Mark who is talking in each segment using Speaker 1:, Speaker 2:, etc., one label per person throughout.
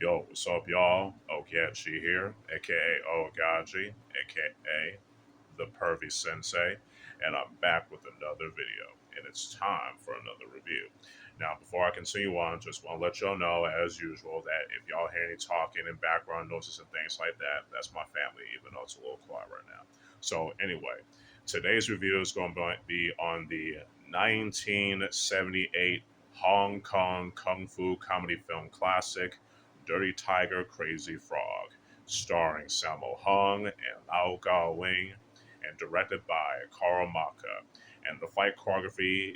Speaker 1: Yo, what's up, y'all? Ogechi here, aka Oaghaji, aka the Pervy Sensei, and I'm back with another video, and it's time for another review. Now, before I continue on, just want to let y'all know, as usual, that if y'all hear any talking and background noises and things like that, that's my family, even though it's a little quiet right now. So, anyway, today's review is going to be on the 1978 Hong Kong Kung Fu comedy film classic, Dirty Tiger, Crazy Frog, starring Sammo Hung and Lau Gao Wing, and directed by Karl Maka. And the fight choreography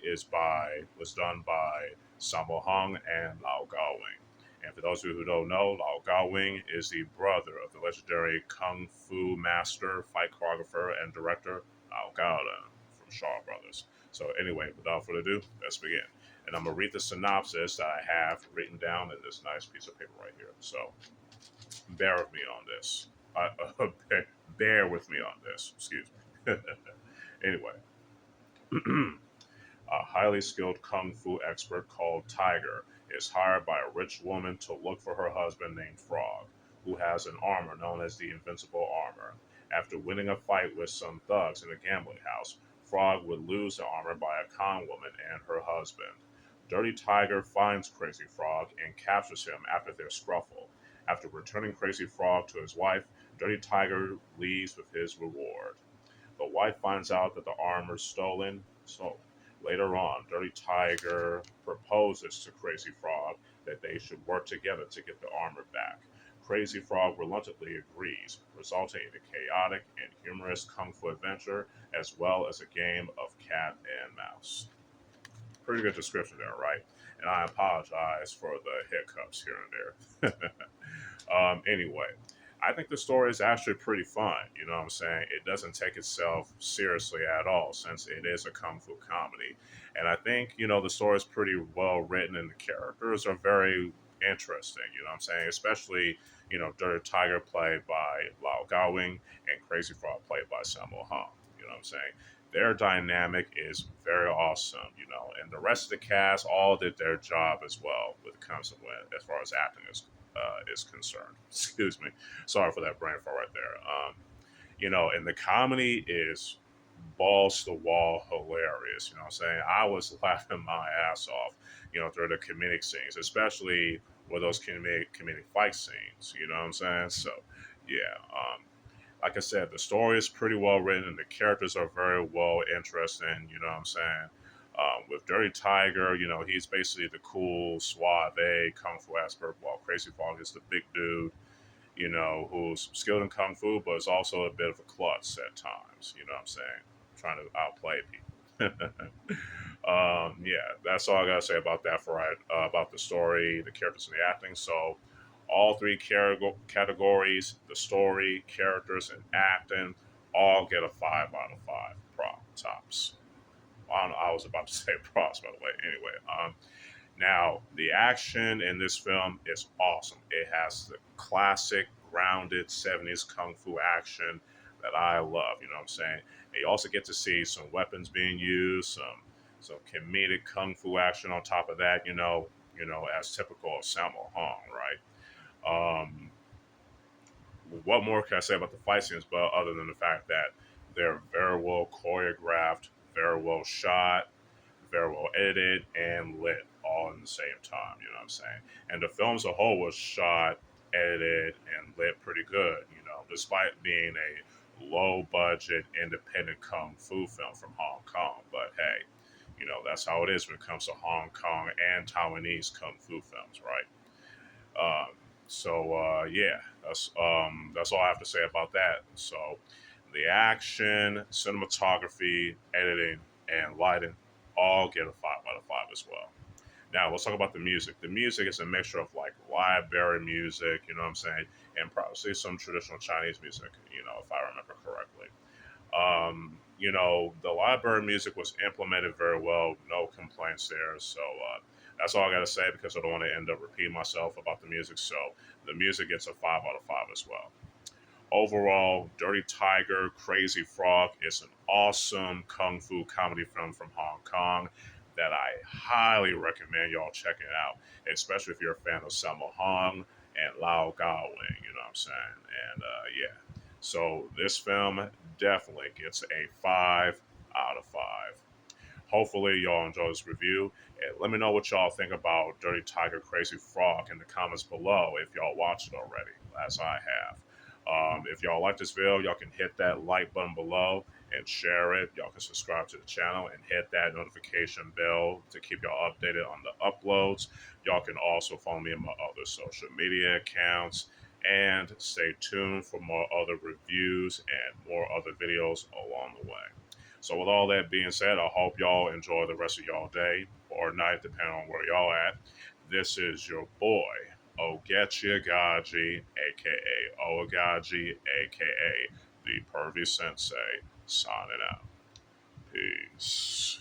Speaker 1: was done by Sammo Hung and Lau Gao Wing. And for those of you who don't know, Lau Gao Wing is the brother of the legendary kung fu master, fight choreographer, and director Lau Gao from Shaw Brothers. So anyway, without further ado, let's begin. And I'm gonna read the synopsis that I have written down in this nice piece of paper right here. So bear with me on this. Bear with me on this. Excuse me. Anyway, a highly skilled kung fu expert called Tiger is hired by a rich woman to look for her husband named Frog, who has an armor known as the Invincible Armor. After winning a fight with some thugs in a gambling house, Frog would lose the armor by a con woman and her husband. Dirty Tiger finds Crazy Frog and captures him after their scuffle. After returning Crazy Frog to his wife, Dirty Tiger leaves with his reward. The wife finds out that the armor's stolen, so later on, Dirty Tiger proposes to Crazy Frog that they should work together to get the armor back. Crazy Frog reluctantly agrees, resulting in a chaotic and humorous kung fu adventure as well as a game of cat and mouse. Pretty good description there, right? And I apologize for the hiccups here and there. Anyway, I think the story is actually pretty fun. You know what I'm saying? It doesn't take itself seriously at all since it is a kung fu comedy. And I think, the story is pretty well written and the characters are very interesting. You know what I'm saying? Especially, Dirty Tiger played by Lau Gawing and Crazy Frog played by Sammo Hung. You know what I'm saying? Their dynamic is very awesome, and the rest of the cast all did their job as well with the comes as far as acting is concerned. Excuse me. Sorry for that brain fart right there. And the comedy is balls to the wall hilarious. You know what I'm saying? I was laughing my ass off, through the comedic scenes, especially with those comedic fight scenes. You know what I'm saying? So, yeah. Like I said, the story is pretty well written and the characters are very well interesting. You know what I'm saying? With Dirty Tiger, he's basically the cool, suave kung fu expert, while Crazy Frog is the big dude, who's skilled in kung fu, but is also a bit of a klutz at times. You know what I'm saying? Trying to outplay people. Yeah, that's all I gotta say about that. About the story, the characters, and the acting. So, all three categories: the story, characters, and acting, all get a 5 out of 5. Prop tops. I was about to say props, by the way. Anyway, now the action in this film is awesome. It has the classic, grounded '70s kung fu action that I love. You know what I'm saying? And you also get to see some weapons being used, some comedic kung fu action on top of that. As typical of Sammo Hung, right? Um, what more can I say about the fight scenes, but other than the fact that they're very well choreographed, very well shot, very well edited, and lit all in the same time. You know what I'm saying? And the film as a whole was shot, edited, and lit pretty good. Despite being a low budget independent kung fu film from Hong Kong. But hey, that's how it is when it comes to Hong Kong and Taiwanese kung fu films, right? Yeah, that's all I have to say about that. So the action, cinematography, editing, and lighting all get a 5 out of 5 as well. Now let's talk about the music. The music is a mixture of like library music, you know what I'm saying, and probably some traditional Chinese music, if I remember correctly. The library music was implemented very well, no complaints there. So that's all I got to say because I don't want to end up repeating myself about the music. So the music gets a 5 out of 5 as well. Overall, Dirty Tiger, Crazy Frog is an awesome kung fu comedy film from Hong Kong that I highly recommend y'all checking out, especially if you're a fan of Sammo Hung and Lao Gawing, you know what I'm saying? And yeah. So this film definitely gets a 5 out of 5. Hopefully, y'all enjoy this review. And let me know what y'all think about Dirty Tiger Crazy Frog in the comments below if y'all watched it already, as I have. If y'all like this video, y'all can hit that like button below and share it. Y'all can subscribe to the channel and hit that notification bell to keep y'all updated on the uploads. Y'all can also follow me on my other social media accounts and stay tuned for more other reviews and more other videos along the way. So with all that being said, I hope y'all enjoy the rest of y'all day or night, depending on where y'all at. This is your boy, Ogechi Aghaji, aka Oaghaji, aka the Pervy Sensei, signing out. Peace.